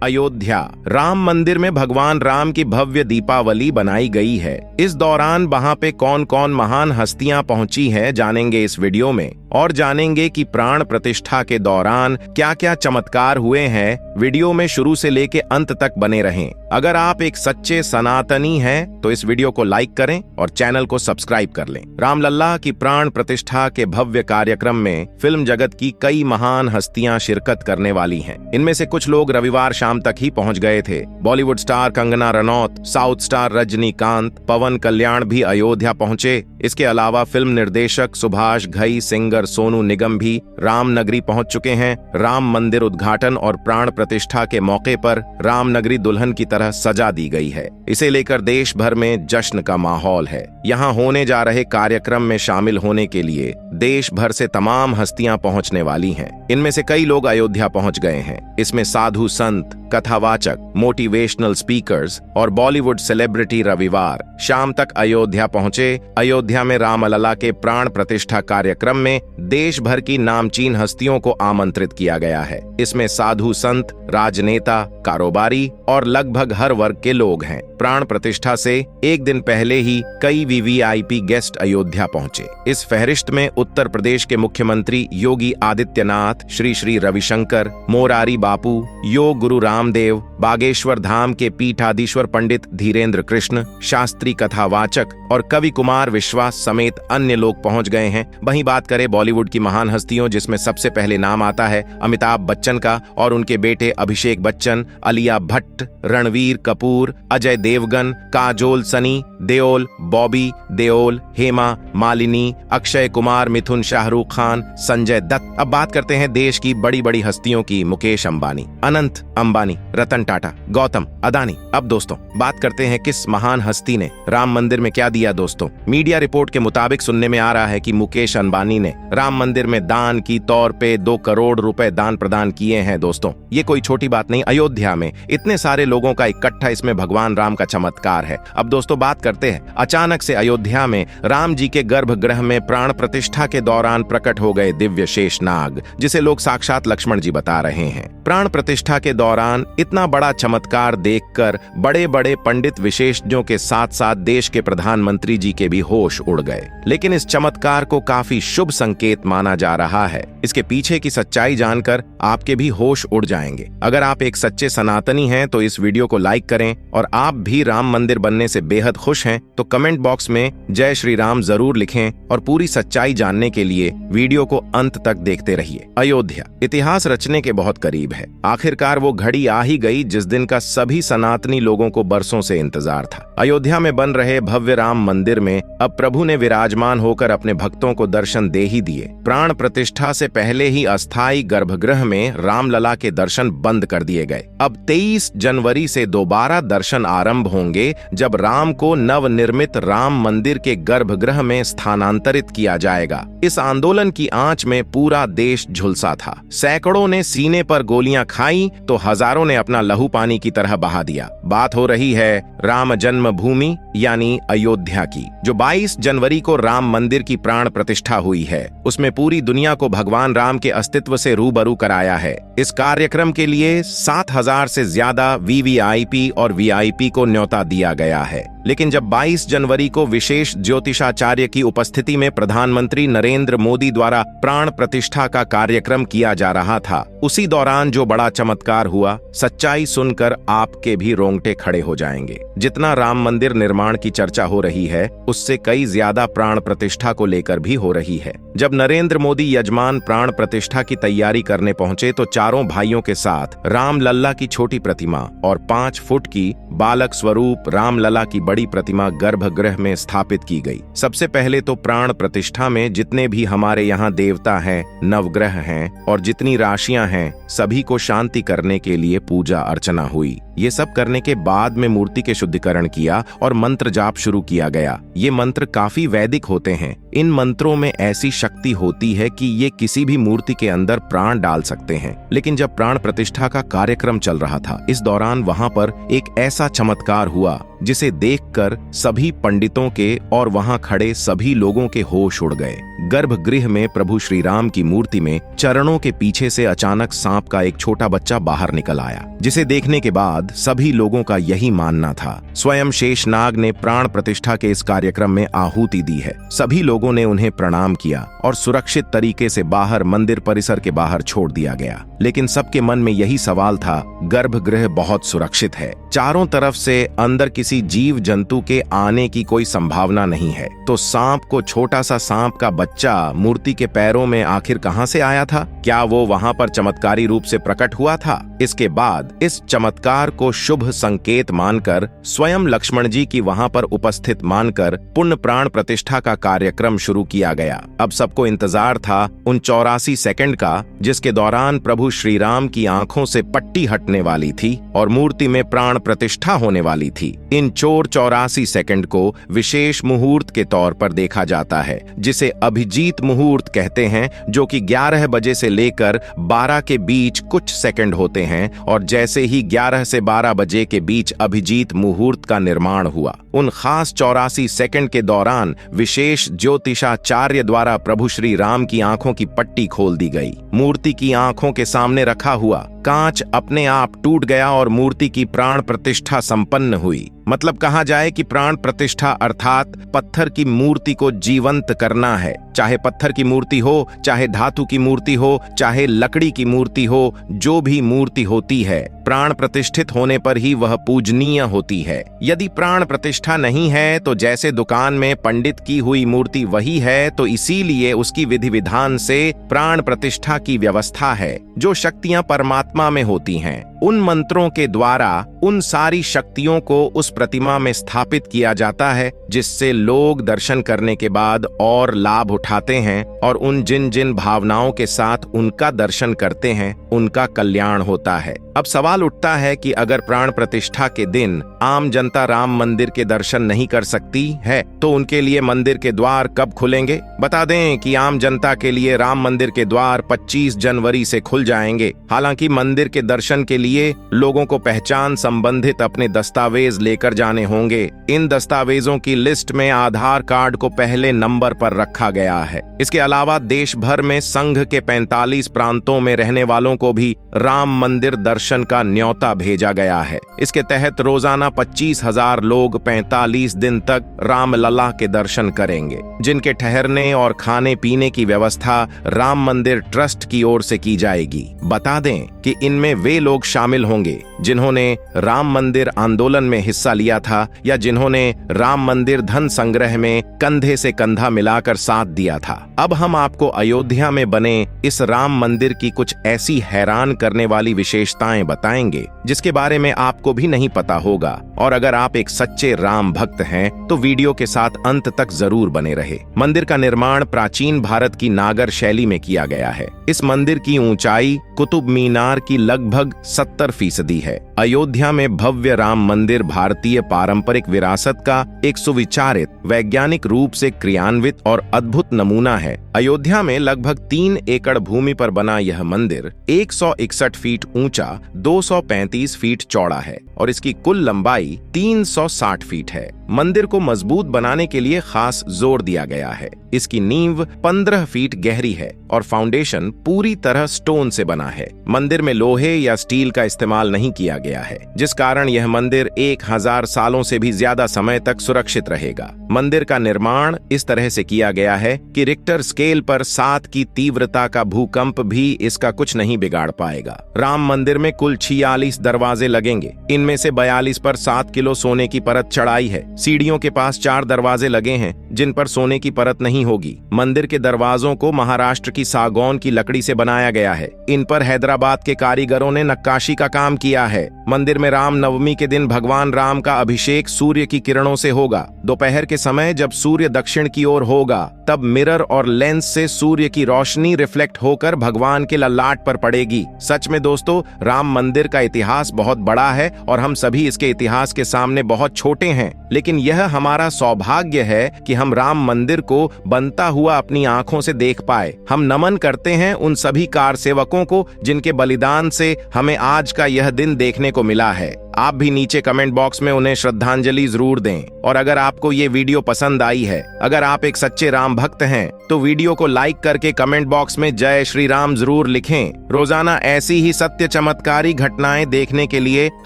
अयोध्या। राम मंदिर में भगवान राम की भव्य दीपावली बनाई गई है। इस दौरान वहां पे कौन कौन महान हस्तियां पहुंची हैं जानेंगे इस वीडियो में, और जानेंगे कि प्राण प्रतिष्ठा के दौरान क्या क्या चमत्कार हुए हैं। वीडियो में शुरू से लेके अंत तक बने रहें। अगर आप एक सच्चे सनातनी हैं तो इस वीडियो को लाइक करें और चैनल को सब्सक्राइब कर लें। रामलला की प्राण प्रतिष्ठा के भव्य कार्यक्रम में फिल्म जगत की कई महान हस्तियां शिरकत करने वाली हैं। इनमें से कुछ लोग रविवार शाम तक ही पहुंच गए थे। Bollywood star Kangana Ranaut, south star Rajinikanth, Pawan Kalyan भी अयोध्या पहुंचे। इसके अलावा फिल्म निर्देशक सुभाष घई, सिंगर सोनू निगम भी रामनगरी पहुंच चुके हैं। राम मंदिर उद्घाटन और प्राण प्रतिष्ठा के मौके पर रामनगरी दुल्हन की तरह सजा दी गई है। इसे लेकर देश भर में जश्न का माहौल है। यहाँ होने जा रहे कार्यक्रम में शामिल होने के लिए देश भर से तमाम हस्तियां पहुंचने वाली हैं। इनमें से कई लोग अयोध्या पहुंच गए हैं। इसमें साधु संत, कथावाचक, मोटिवेशनल स्पीकर्स और बॉलीवुड सेलिब्रिटी रविवार शाम तक अयोध्या पहुंचे। अयोध्या में रामलला के प्राण प्रतिष्ठा कार्यक्रम में देश भर की नामचीन हस्तियों को आमंत्रित किया गया है। इसमें साधु संत, राजनेता, कारोबारी और लगभग हर वर्ग के लोग हैं। प्राण प्रतिष्ठा से एक दिन पहले ही कई वीवीआईपी गेस्ट अयोध्या पहुंचे। इस फहरिस्त में उत्तर प्रदेश के मुख्यमंत्री योगी आदित्यनाथ, श्री श्री रविशंकर, मोरारी बापू, योग गुरु रामदेव, बागेश्वर धाम के पीठाधीश्वर पंडित धीरेन्द्र कृष्ण, शास्त्री कथावाचक और कवि कुमार विश्वास समेत अन्य लोग पहुंच गए हैं। वहीं बात करें बॉलीवुड की महान हस्तियों, जिसमें सबसे पहले नाम आता है अमिताभ बच्चन का और उनके बेटे अभिषेक बच्चन, आलिया भट्ट, रणवीर कपूर, अजय देवगन, काजोल सनी, देओल, बॉबी देओल, हेमा मालिनी, अक्षय कुमार, मिथुन, शाहरुख खान, संजय दत्त। अब बात करते हैं देश की बड़ी बड़ी हस्तियों की। मुकेश अंबानी, अनंत अंबानी, रतन टाटा, गौतम अदानी। अब दोस्तों बात करते हैं किस महान हस्ती ने राम मंदिर में क्या दिया। दोस्तों मीडिया रिपोर्ट के मुताबिक सुनने में आ रहा है कि मुकेश अंबानी ने राम मंदिर में दान की तौर पे 2 करोड़ रुपए दान प्रदान किए हैं। दोस्तों ये कोई छोटी बात नहीं। अयोध्या में इतने सारे लोगों का इकट्ठा, इसमें भगवान राम का चमत्कार है। अब दोस्तों बात करते हैं, अचानक से अयोध्या में राम जी के गर्भगृह में प्राण प्रतिष्ठा के दौरान प्रकट हो गए दिव्य शेषनाग, जिसे लोग साक्षात लक्ष्मण जी बता रहे हैं। प्राण प्रतिष्ठा के दौरान इतना बड़ा चमत्कार देखकर बड़े बड़े पंडित विशेषज्ञों के साथ साथ देश के प्रधानमंत्री जी के भी होश उड़ गए। लेकिन इस चमत्कार को काफी शुभ संकेत माना जा रहा है। इसके पीछे की सच्चाई जानकर आपके भी होश उड़ जाएंगे। अगर आप एक सच्चे सनातनी हैं तो इस वीडियो को लाइक करें, और आप भी राम मंदिर बनने से बेहद खुश हैं तो कमेंट बॉक्स में जय श्री राम जरूर लिखें, और पूरी सच्चाई जानने के लिए वीडियो को अंत तक देखते रहिए। अयोध्या इतिहास रचने के बहुत करीब है। आखिरकार वो घड़ी आ ही गई जिस दिन का सभी सनातनी लोगों को बरसों से इंतजार था। अयोध्या में बन रहे भव्य राम मंदिर में अब प्रभु ने विराजमान होकर अपने भक्तों को दर्शन दे ही दिए। प्राण प्रतिष्ठा से पहले ही अस्थायी गर्भगृह में रामलला के दर्शन बंद कर दिए गए। अब 23 जनवरी से दोबारा दर्शन आरंभ होंगे, जब राम को नवनिर्मित राम मंदिर के गर्भगृह में स्थानांतरित किया जाएगा। इस आंदोलन की आंच में पूरा देश झुलसा था। सैकड़ों ने सीने पर गोलियां खाई तो हजारों ने अपना लहू पानी की तरह बहा दिया। बात हो रही है राम जन्मभूमि यानी अयोध्या की, जो 22 जनवरी को राम मंदिर की प्राण प्रतिष्ठा हुई है। उसमें पूरी दुनिया को भगवान राम के अस्तित्व से रूबरू कराया है। इस कार्यक्रम के लिए 7000 से ज्यादा वीवीआईपी और वीआईपी को न्योता दिया गया है। लेकिन जब 22 जनवरी को विशेष ज्योतिषाचार्य की उपस्थिति में प्रधानमंत्री नरेंद्र मोदी द्वारा प्राण प्रतिष्ठा का कार्यक्रम किया जा रहा था, उसी दौरान जो बड़ा चमत्कार हुआ, सच्चाई सुनकर आपके भी रोंगटे खड़े हो जाएंगे। जितना राम मंदिर निर्माण की चर्चा हो रही है, उससे कई ज्यादा प्राण प्रतिष्ठा को लेकर भी हो रही है। जब नरेंद्र मोदी यजमान प्राण प्रतिष्ठा की तैयारी करने पहुंचे तो चारों भाइयों के साथ रामलला की छोटी प्रतिमा और 5 फुट की बालक स्वरूप रामलला की बड़ी प्रतिमा गर्भगृह में स्थापित की गई। सबसे पहले तो प्राण प्रतिष्ठा में जितने भी हमारे यहाँ देवता हैं, नवग्रह हैं और जितनी राशियां हैं, सभी को शांति करने के लिए पूजा अर्चना हुई। ये सब करने के बाद में मूर्ति के शुद्धिकरण किया और मंत्र जाप शुरू किया गया। ये मंत्र काफी वैदिक होते हैं। इन मंत्रों में ऐसी शक्ति होती है कि ये किसी भी मूर्ति के अंदर प्राण डाल सकते हैं। लेकिन जब प्राण प्रतिष्ठा का कार्यक्रम चल रहा था, इस दौरान वहां पर एक ऐसा चमत्कार हुआ जिसे देखकर सभी पंडितों के और वहां खड़े सभी लोगों के होश उड़ गए। गर्भगृह में प्रभु श्री राम की मूर्ति में चरणों के पीछे से अचानक सांप का एक छोटा बच्चा बाहर निकल आया, जिसे देखने के बाद सभी लोगों का यही मानना था स्वयं शेषनाग ने प्राण प्रतिष्ठा के इस कार्यक्रम में आहुति दी है। सभी लोगों ने उन्हें प्रणाम किया और सुरक्षित तरीके से बाहर मंदिर परिसर के बाहर छोड़ दिया गया। लेकिन सबके मन में यही सवाल था, गर्भगृह बहुत सुरक्षित है, चारों तरफ से अंदर किसी जीव जंतु के आने की कोई संभावना नहीं है, तो सांप को छोटा सा सांप का बच्चा मूर्ति के पैरों में आखिर कहां से आया था? क्या वो वहां पर चमत्कारी रूप से प्रकट हुआ था? इसके बाद इस चमत्कार को शुभ संकेत मानकर स्वयं लक्ष्मण जी की वहां पर उपस्थित मानकर पुण्य प्राण प्रतिष्ठा का कार्यक्रम शुरू किया गया। अब सबको इंतजार था उन 84 सेकंड का, जिसके दौरान प्रभु श्री राम की आंखों से पट्टी हटने वाली थी और मूर्ति में प्राण प्रतिष्ठा होने वाली थी। इन 84 सेकंड को विशेष मुहूर्त के तौर पर देखा जाता है, जिसे अभिजीत मुहूर्त कहते हैं, जो कि 11 बजे से लेकर 12 के बीच कुछ सेकंड होते हैं। और जैसे ही 11 से 12 बजे के बीच अभिजीत मुहूर्त का निर्माण हुआ, उन खास 84 सेकंड के दौरान विशेष ज्योतिषाचार्य द्वारा प्रभु श्री राम की आंखों की पट्टी खोल दी गई। मूर्ति की आंखों के सामने रखा हुआ कांच अपने आप टूट गया और मूर्ति की प्राण प्रतिष्ठा संपन्न हुई। मतलब कहा जाए कि प्राण प्रतिष्ठा अर्थात पत्थर की मूर्ति को जीवंत करना है। चाहे पत्थर की मूर्ति हो, चाहे धातु की मूर्ति हो, चाहे लकड़ी की मूर्ति हो, जो भी मूर्ति होती है, प्राण प्रतिष्ठित होने पर ही वह पूजनीय होती है। यदि प्राण प्रतिष्ठा नहीं है तो जैसे दुकान में पंडित की हुई मूर्ति वही है, तो इसीलिए उसकी विधि विधान से प्राण प्रतिष्ठा की व्यवस्था है। जो शक्तियां परमात्मा में होती हैं, उन मंत्रों के द्वारा उन सारी शक्तियों को उस प्रतिमा में स्थापित किया जाता है, जिससे लोग दर्शन करने के बाद और लाभ उठाते हैं और उन जिन जिन भावनाओं के साथ उनका दर्शन करते हैं, उनका कल्याण होता है। अब सवाल उठता है कि अगर प्राण प्रतिष्ठा के दिन आम जनता राम मंदिर के दर्शन नहीं कर सकती है, तो उनके लिए मंदिर के द्वार कब खुलेंगे? बता दें कि आम जनता के लिए राम मंदिर के द्वार 25 जनवरी से खुल जाएंगे। हालांकि मंदिर के दर्शन के लिए लोगों को पहचान संबंधित अपने दस्तावेज लेकर जाने होंगे। इन दस्तावेजों की लिस्ट में आधार कार्ड को पहले नंबर पर रखा गया है। इसके अलावा देश भर में संघ के 45 प्रांतों में रहने वालों को भी राम मंदिर दर्शन का न्योता भेजा गया है। इसके तहत रोजाना 25,000 लोग 45 दिन तक रामलला के दर्शन करेंगे, जिनके ठहरने और खाने पीने की व्यवस्था राम मंदिर ट्रस्ट की ओर से की जाएगी। बता दें कि इनमें वे लोग शामिल होंगे जिन्होंने राम मंदिर आंदोलन में हिस्सा लिया था या जिन्होंने राम मंदिर धन संग्रह में कंधे से कंधा मिलाकर साथ दिया था। अब हम आपको अयोध्या में बने इस राम मंदिर की कुछ ऐसी हैरान करने वाली विशेषताएं बताएंगे जिसके बारे में आपको भी नहीं पता होगा। और अगर आप एक सच्चे राम भक्त हैं तो वीडियो के साथ अंत तक जरूर बने रहे। मंदिर का निर्माण प्राचीन भारत की नागर शैली में किया गया है। इस मंदिर की ऊंचाई कुतुब मीनार की लगभग 70% है। अयोध्या में भव्य राम मंदिर भारतीय पारंपरिक विरासत का एक सुविचारित, वैज्ञानिक रूप से क्रियान्वित और अद्भुत नमूना है। अयोध्या में लगभग 3 एकड़ भूमि पर बना यह मंदिर 161 फीट ऊंचा, 235 फीट चौड़ा है और इसकी कुल लंबाई 360 फीट है। मंदिर को मजबूत बनाने के लिए खास जोर दिया गया है। इसकी नींव 15 फीट गहरी है और फाउंडेशन पूरी तरह स्टोन से बना है। मंदिर में लोहे या स्टील का इस्तेमाल नहीं किया गया है, जिस कारण यह मंदिर 1000 सालों से भी ज्यादा समय तक सुरक्षित रहेगा। मंदिर का निर्माण इस तरह से किया गया है कि रिक्टर स्केल पर 7 की तीव्रता का भूकंप भी इसका कुछ नहीं बिगाड़ पाएगा। राम मंदिर में कुल 46 दरवाजे लगेंगे। इनमें से 42 पर 7 किलो सोने की परत चढ़ाई है। सीढ़ियों के पास 4 दरवाजे लगे हैं जिन पर सोने की परत नहीं होगी। मंदिर के दरवाजों को महाराष्ट्र की सागौन की लकड़ी से बनाया गया है। इन पर हैदराबाद के कारीगरों ने नक्काशी का काम किया है। मंदिर में राम नवमी के दिन भगवान राम का अभिषेक सूर्य की किरणों से होगा। दोपहर के समय जब सूर्य दक्षिण की ओर होगा, तब मिरर और लेंस से सूर्य की रोशनी रिफ्लेक्ट होकर भगवान के ललाट पर पड़ेगी। सच में दोस्तों, राम मंदिर का इतिहास बहुत बड़ा है और हम सभी इसके इतिहास के सामने बहुत छोटे हैं। लेकिन यह हमारा सौभाग्य है कि हम राम मंदिर को बनता हुआ अपनी आंखों से देख पाए। हम नमन करते हैं उन सभी कार सेवकों को जिनके बलिदान से हमें आज का यह दिन देखने को मिला है। आप भी नीचे कमेंट बॉक्स में उन्हें श्रद्धांजलि जरूर दें। और अगर आपको ये वीडियो पसंद आई है, अगर आप एक सच्चे राम भक्त हैं, तो वीडियो को लाइक करके कमेंट बॉक्स में जय श्री राम जरूर लिखें। रोजाना ऐसी ही सत्य चमत्कारी घटनाएं देखने के लिए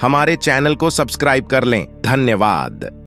हमारे चैनल को सब्सक्राइब कर लें। धन्यवाद।